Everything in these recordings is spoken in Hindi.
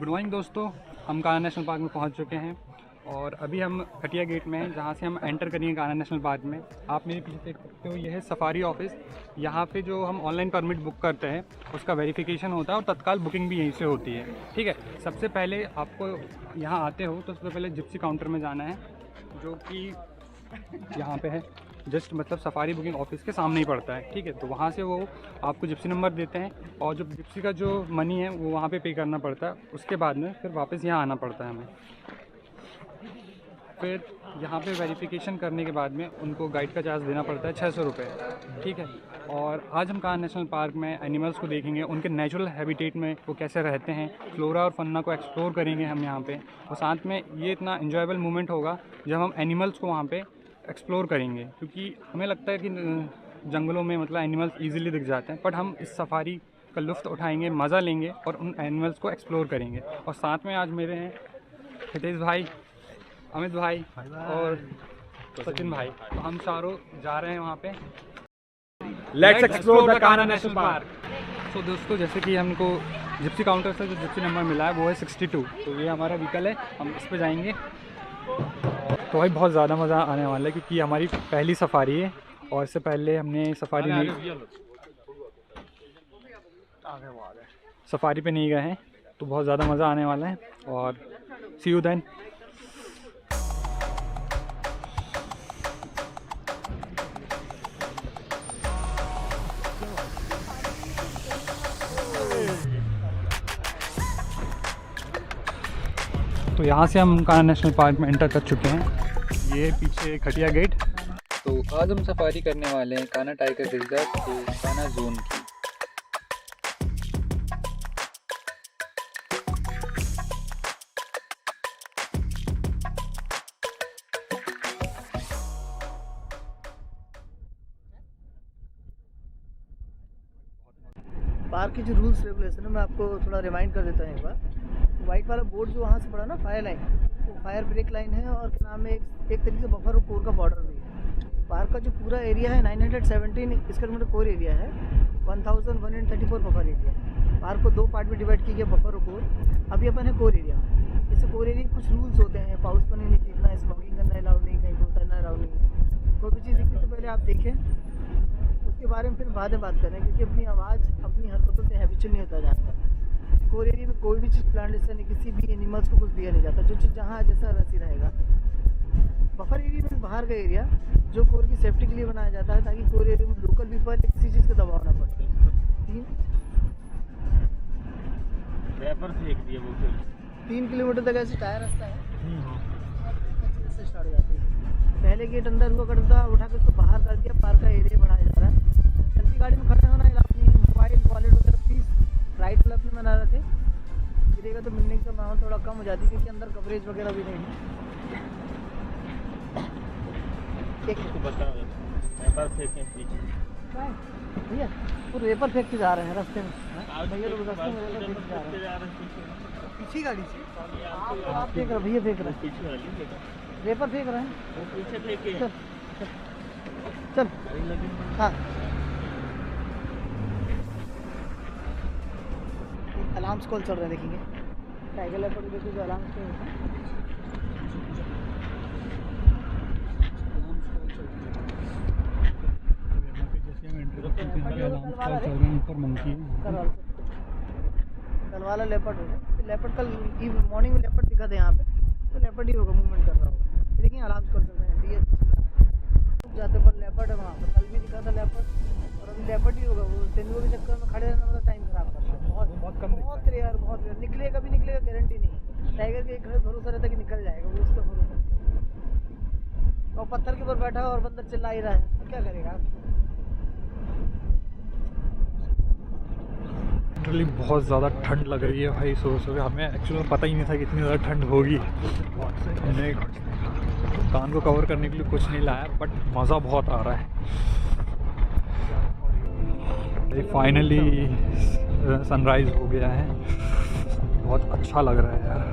गुड मॉर्निंग दोस्तों, हम कान्हा नेशनल पार्क में पहुंच चुके हैं और अभी हम खटिया गेट में हैं जहां से हम एंटर करेंगे कान्हा नेशनल पार्क में। आप मेरे पीछे देख सकते हो, यह है सफारी ऑफिस। यहां पे जो हम ऑनलाइन परमिट बुक करते हैं उसका वेरिफिकेशन होता है और तत्काल बुकिंग भी यहीं से होती है। ठीक है, सबसे पहले आपको यहाँ आते हो तो सबसे पहले जिप्सी काउंटर में जाना है, जो कि यहाँ पे है, जस्ट मतलब सफारी बुकिंग ऑफिस के सामने ही पड़ता है। ठीक है, तो वहाँ से वो आपको जिप्सी नंबर देते हैं और जो जिप्सी का जो मनी है वो वहाँ पे करना पड़ता है। उसके बाद में फिर वापस यहाँ आना पड़ता है हमें। फिर यहाँ पे वेरिफिकेशन करने के बाद में उनको गाइड का चार्ज देना पड़ता है 600 रुपये। ठीक है, और आज हम कान्हा नेशनल पार्क में एनिमल्स को देखेंगे, उनके नेचुरल हैबिटेट में वो कैसे रहते हैं, फ्लोरा और फन्ना को एक्सप्लोर करेंगे हम यहाँ पे। और साथ में ये इतना इन्जॉयबल मोमेंट होगा जब हम एनिमल्स को वहाँ पे एक्सप्लोर करेंगे, क्योंकि हमें लगता है कि जंगलों में मतलब एनिमल्स ईजिली दिख जाते हैं, बट हम इस सफारी का लुत्फ़ उठाएंगे, मज़ा लेंगे और उन एनिमल्स को एक्सप्लोर करेंगे। और साथ में आज मेरे हैं हितेश भाई, अमित भाई और सचिन भाई। तो हम चारों जा रहे हैं वहाँ पे। Let's explore the Kanha national park. तो दोस्तों, जैसे कि हमको जिप्सी काउंटर से जो जिप्सी नंबर मिला है वो है 62। तो ये हमारा व्हीकल है, हम इस पे जाएंगे। तो भाई बहुत ज़्यादा मज़ा आने वाला है क्योंकि हमारी पहली सफारी है और इससे पहले हमने सफारी पे नहीं गए हैं। तो बहुत ज़्यादा मज़ा आने वाला है और सी यू देन। तो यहाँ से हम कान्हा नेशनल पार्क में एंटर कर चुके हैं। ये पीछे खटिया गेट। तो आज हम सफारी करने वाले हैं कान्हा टाइगर रिजर्व के कान्हा जोन की। पार्क की जो रूल्स रेगुलेशन है मैं आपको थोड़ा रिमाइंड कर देता हूँ एक बार। वाइट वाला बोर्ड जो वहाँ से पड़ा ना, फायर लाइन, वो फायर ब्रेक लाइन है और क्या नाम है, एक तरीके से बफर और कोर का बॉर्डर भी है। पार्क का जो पूरा एरिया है 917 स्क्वायर मीटर कोर एरिया है, 1134 बफर एरिया है। पार्क को दो पार्ट में डिवाइड किया गया, बफर और कोर। अभी अपन है कोर एरिया में। जैसे कोर एरिया कुछ रूल्स होते हैं, पाउस पर नहीं निकलना, स्मोकिंग करना अलाउड नहीं, कहीं पर उतरना अलाउड नहीं। कोई भी चीज़ दिखती तो पहले आप देखें, उसके बारे में फिर बाद में बात करें, क्योंकि अपनी आवाज़ अपनी हरकतों से हैबिचुअल नहीं होता जाता। कोर एरिया में कोई भी चीज़ प्लांट जैसा नहीं, किसी भी एनिमल्स को कुछ दिया नहीं जाता, जो चीज़ जहाँ जैसा वैसी रहेगा। बफर एरिया में बाहर का एरिया जो कोर की सेफ्टी के लिए बनाया जाता है, ताकि कोर एरिया में लोकल पीपल किसी चीज़ का दबाव ना पड़े। 3 किलोमीटर तक ऐसे टायर रास्ता है, से स्टार्ट हो जाती है। पहले गेट अंदर हुआ करता था, उठा के उसको बाहर कर दिया, पार्क का एरिया बढ़ाया जा रहा है। चलती गाड़ी में खड़े होना, अपनी मोबाइल वॉलेट वगैरह प्लीज़ राइट लेफ्ट में बना रखे, गिरेगा तो मिलने का माहौल थोड़ा कम हो जाती है, क्योंकि अंदर कवरेज वगैरह भी नहीं है। भैया वो रेपर फेंक के जा रहे हैं रास्ते में, भैया लोग रास्ते में रेपर फेंक के जा रहे हैं पीछे गाड़ी से। आप फेंक रहे, भैया फेंक रहे हैं, रेपर फेंक रहे हैं। चल चल, हाँ अलार्म्स कॉल चल रहे हैं, देखेंगे टाइगर लेपर्ड देखो जो अलार्म्स कॉल होता है। कल वाला लेपर्ड होगा, लेपर्ड कल मॉर्निंग में लेपर्ड दिखा दे यहाँ पे, तो लेपर्ड ही होगा, मूवमेंट कर रहा होगा। देखिए अलार्म्स कॉल चल रहे हैं, डियर जाते पर लेपर्ड है वहाँ पर, कल भी दिखा था लेपर्ड और अभी लेपर्ड ही होगा। वो तेंदुओं के चक्कर में खड़े रहना मतलब टाइम खराब करता है, बहुत रेयर, बहुत रेयर। निकलेगा भी निकलेगा, गारंटी नहीं। टाइगर के घर भरोसा रहता है कि निकल जाएगा, वो उसका भरोसा। और पत्थर के ऊपर बैठा और बंदर चिल्ला ही रहा है, तो क्या करेगा आप? लिटरली बहुत ज़्यादा ठंड लग रही है भाई। सुबह हमें एक्चुअली पता ही नहीं था कि इतनी ज़्यादा ठंड होगी। मैंने कान को कवर करने के लिए कुछ नहीं लाया, बट मज़ा बहुत आ रहा है। फाइनली सनराइज़ हो गया है, बहुत अच्छा लग रहा है यार,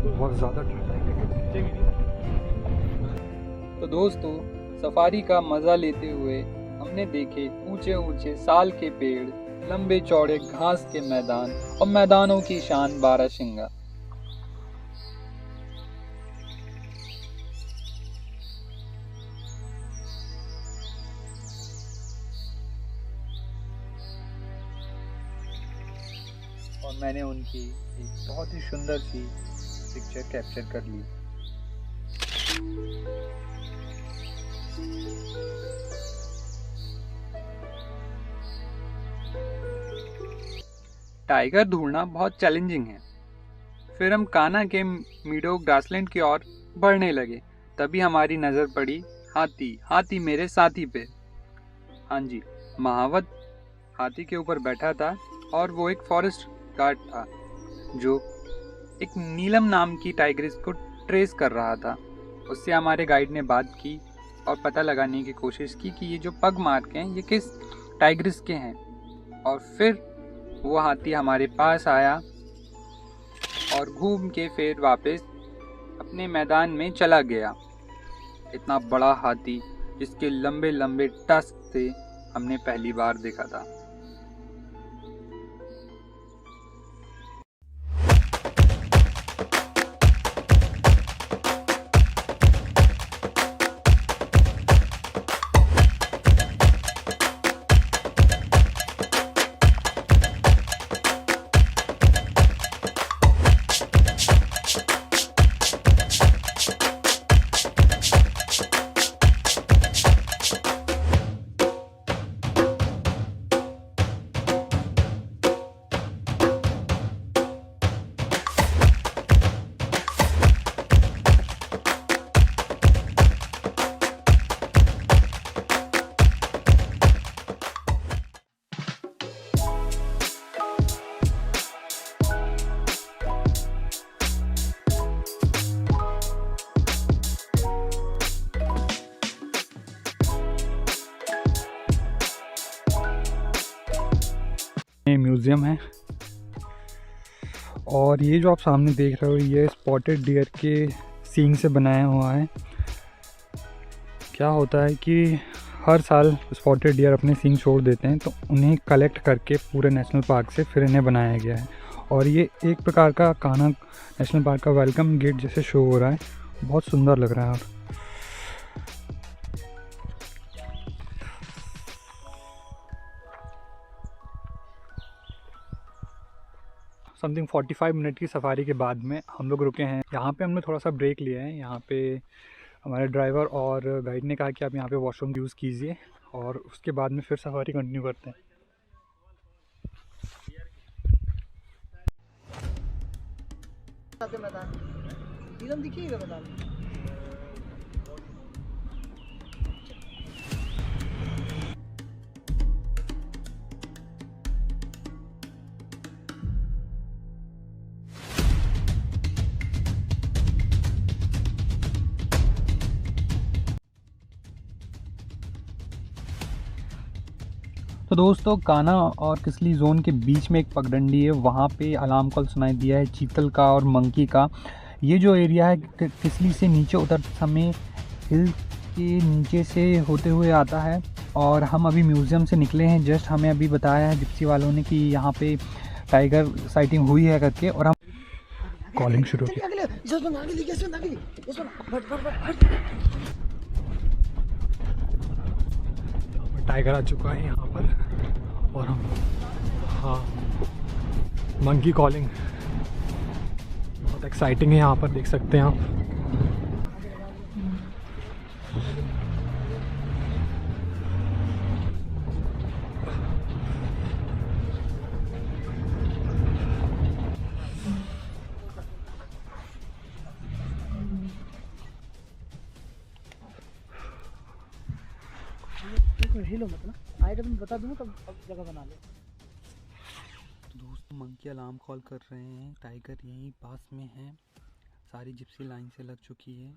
बहुत ज़्यादा ठंड है। तो दोस्तों, सफारी का मज़ा लेते हुए हमने देखे ऊंचे ऊंचे साल के पेड़, लंबे चौड़े घास के मैदान और मैदानों की शान बारहसिंगा। और मैंने उनकी एक बहुत ही सुंदर सी पिक्चर कैप्चर कर ली। टाइगर ढूंढना बहुत चैलेंजिंग है। फिर हम कान्हा के मीडो ग्रासलैंड की ओर बढ़ने लगे। तभी हमारी नज़र पड़ी हाथी मेरे साथी पे। हाँ जी, महावत हाथी के ऊपर बैठा था और वो एक फॉरेस्ट गार्ड था जो एक नीलम नाम की टाइग्रिस को ट्रेस कर रहा था। उससे हमारे गाइड ने बात की और पता लगाने की कोशिश की कि ये जो पग मार्क हैं ये किस टाइग्रिस के हैं। और फिर वो हाथी हमारे पास आया और घूम के फिर वापस अपने मैदान में चला गया। इतना बड़ा हाथी जिसके लंबे लंबे टस्क थे हमने पहली बार देखा था। म्यूज़ियम है और ये जो आप सामने देख रहे हो ये स्पॉटेड डियर के सींग से बनाया हुआ है। क्या होता है कि हर साल स्पॉटेड डियर अपने सींग छोड़ देते हैं तो उन्हें कलेक्ट करके पूरे नेशनल पार्क से फिर इन्हें बनाया गया है। और ये एक प्रकार का कान्हा नेशनल पार्क का वेलकम गेट जैसे शो हो रहा है। बहुत सुंदर लग रहा है। समथिंग 45 मिनट की सफारी के बाद में हम लोग रुके हैं। यहाँ पे हमने थोड़ा सा ब्रेक लिया है। यहाँ पे हमारे ड्राइवर और गाइड ने कहा कि आप यहाँ पे वॉशरूम यूज़ कीजिए और उसके बाद में फिर सफारी कंटिन्यू करते हैं। मैदान दिखिएगा मैदान। तो दोस्तों कान्हा और किसली जोन के बीच में एक पगडंडी है। वहाँ पे अलार्म कॉल सुनाई दिया है चीतल का और मंकी का। ये जो एरिया है किसली से नीचे उतरते समय हिल के नीचे से होते हुए आता है। और हम अभी म्यूज़ियम से निकले हैं। जस्ट हमें अभी बताया है जिप्सी वालों ने कि यहाँ पे टाइगर साइटिंग हुई है करके और हम कॉलिंग शुरू की। टाइगर आ चुका है यहाँ पर और हम मंकी कॉलिंग बहुत एक्साइटिंग है। यहाँ पर देख सकते हैं आप। हिलो मत ना, आए तो मैं बता दूंगा तब जगह बना ले। तो दोस्तों मंकी अलार्म कॉल कर रहे हैं। टाइगर यहीं पास में है। सारी जिप्सी लाइन से लग चुकी है।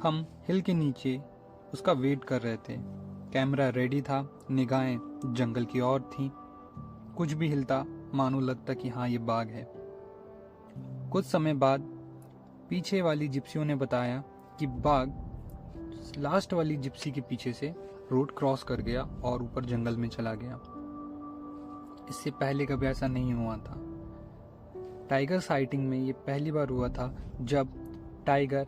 हम हिल के नीचे उसका वेट कर रहे थे। कैमरा रेडी था, निगाहें जंगल की ओर थी। कुछ भी हिलता मानो लगता कि हाँ ये बाघ है। कुछ समय बाद पीछे वाली जिप्सियों ने बताया कि बाघ लास्ट वाली जिप्सी के पीछे से रोड क्रॉस कर गया और ऊपर जंगल में चला गया। इससे पहले कभी ऐसा नहीं हुआ था। टाइगर साइटिंग में ये पहली बार हुआ था जब टाइगर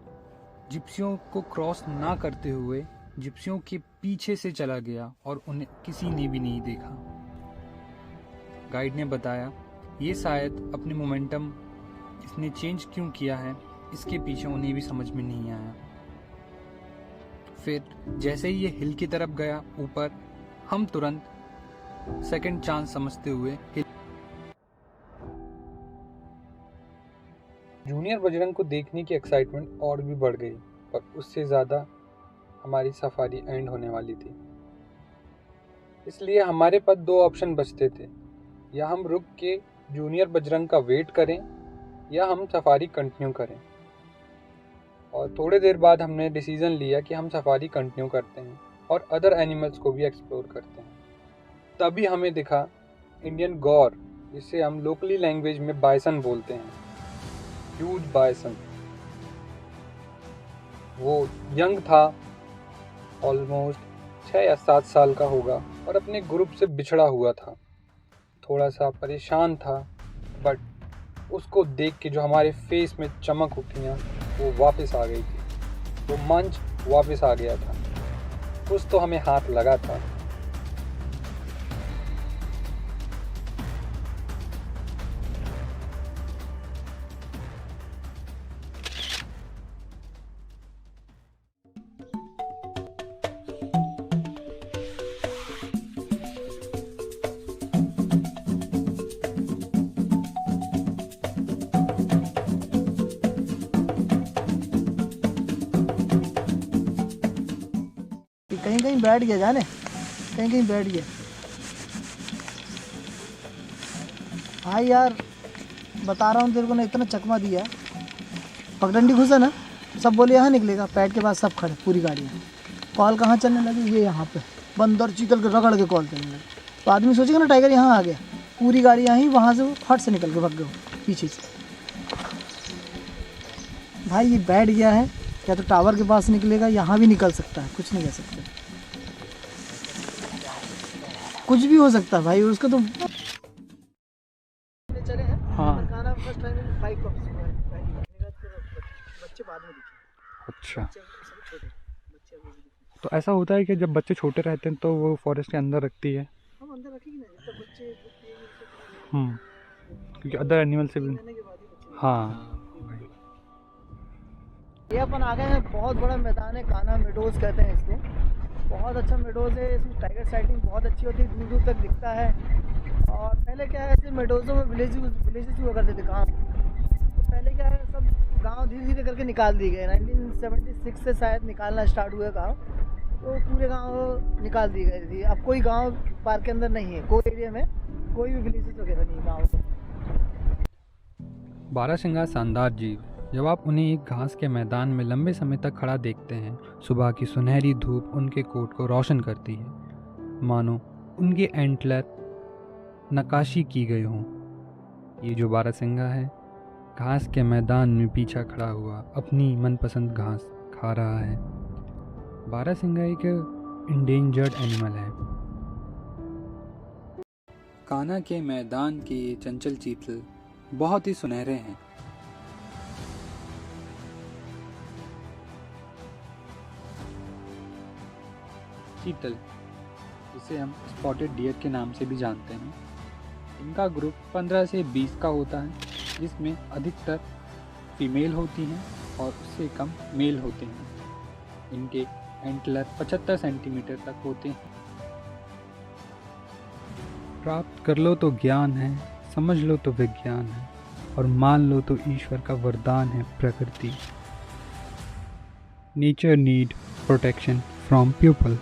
जिप्सियों को क्रॉस ना करते हुए जिप्सियों के पीछे से चला गया और उन्हें किसी ने भी नहीं देखा। गाइड ने बताया ये शायद अपने मोमेंटम इसने चेंज क्यों किया है, इसके पीछे उन्हें भी समझ में नहीं आया। फिर जैसे ही ये हिल की तरफ गया ऊपर, हम तुरंत सेकंड चांस समझते हुए हिल। जूनियर बजरंग को देखने की एक्साइटमेंट और भी बढ़ गई, पर उससे ज़्यादा हमारी सफारी एंड होने वाली थी। इसलिए हमारे पास दो ऑप्शन बचते थे, या हम रुक के जूनियर बजरंग का वेट करें या हम सफारी कंटिन्यू करें। और थोड़ी देर बाद हमने डिसीज़न लिया कि हम सफारी कंटिन्यू करते हैं और अदर एनिमल्स को भी एक्सप्लोर करते हैं। तभी हमें दिखा इंडियन गौर, जिसे हम लोकली लैंग्वेज में बाइसन बोलते हैं, ह्यूज बाइसन। वो यंग था, ऑलमोस्ट 6 या 7 साल का होगा और अपने ग्रुप से बिछड़ा हुआ था। थोड़ा सा परेशान था, बट उसको देख के जो हमारे फेस में चमक उठियाँ वो वापस आ गई थी। वो मंच वापस आ गया था। कुछ तो हमें हाथ लगा था। कहीं कहीं बैठ गया, जाने कहीं कहीं बैठ गया। हाँ यार, बता रहा हूँ तेरे को ना, इतना चकमा दिया। पगडंडी घुसा ना, सब बोले यहाँ निकलेगा, पैड के बाद सब खड़े, पूरी गाड़ियाँ। कॉल कहाँ चलने लगी, ये यहाँ पे बंदर चिकल के रगड़ के कॉल चलने लगी। तो आदमी सोचेगा ना टाइगर यहाँ आ गया, पूरी गाड़ी यहाँ ही, वहाँ से वो फट से निकल के भाग गए पीछे से। भाई ये बैठ गया है, या तो टावर के पास निकलेगा, यहाँ भी निकल सकता है, कुछ नहीं कह सकते, कुछ भी हो सकता है भाई उसका तो। चले हैं हाँ। फर्स्ट टाइम बाइक को बच्चे बाद में दिखे। अच्छा, छोटे बच्चे अभी भी दिखे। तो ऐसा होता है कि जब बच्चे छोटे रहते हैं तो वो फॉरेस्ट के अंदर रखती है। हम अंदर रखेंगे ना, जब तक बच्चे क्योंकि अदर एनिमल से भी। रहने के बाद ही बच्चे। हाँ, ये अपन आ गए हैं, बहुत बड़ा मैदान है, कान्हा मेडोज कहते हैं इसको। बहुत अच्छा मेडोज है, इसमें टाइगर साइटिंग बहुत अच्छी होती है, दूर दूर तक दिखता है। और पहले क्या है, ऐसे मेडोज़ों में विलेजेस हुआ करते थे गाँव। तो पहले क्या है, सब गांव धीरे धीरे करके निकाल दिए गए। 1976 से शायद निकालना स्टार्ट हुए गांव, तो पूरे गांव निकाल दिए गए थे। अब कोई गांव पार्क के अंदर नहीं है, कोई एरिया में कोई भी विलेजेस वगैरह नहीं गाँव में। बारहसिंगा शानदार जीव। जब आप उन्हें एक घास के मैदान में लंबे समय तक खड़ा देखते हैं, सुबह की सुनहरी धूप उनके कोट को रोशन करती है, मानो उनके एंटलर नक्काशी की गई हों। ये जो बारहसिंगा है, घास के मैदान में पीछा खड़ा हुआ अपनी मनपसंद घास खा रहा है। बारहसिंगा एक इंडेंजर्ड एनिमल है। कान्हा के मैदान के ये चंचल चीतल बहुत ही सुनहरे हैं। चीतल, जिसे हम स्पॉटेड डियर के नाम से भी जानते हैं, इनका ग्रुप 15 से 20 का होता है, जिसमें अधिकतर फीमेल होती हैं और उससे कम मेल होते हैं। इनके एंटलर 75 सेंटीमीटर तक होते हैं। प्राप्त कर लो तो ज्ञान है, समझ लो तो विज्ञान है, और मान लो तो ईश्वर का वरदान है प्रकृति। Nature need protection from people.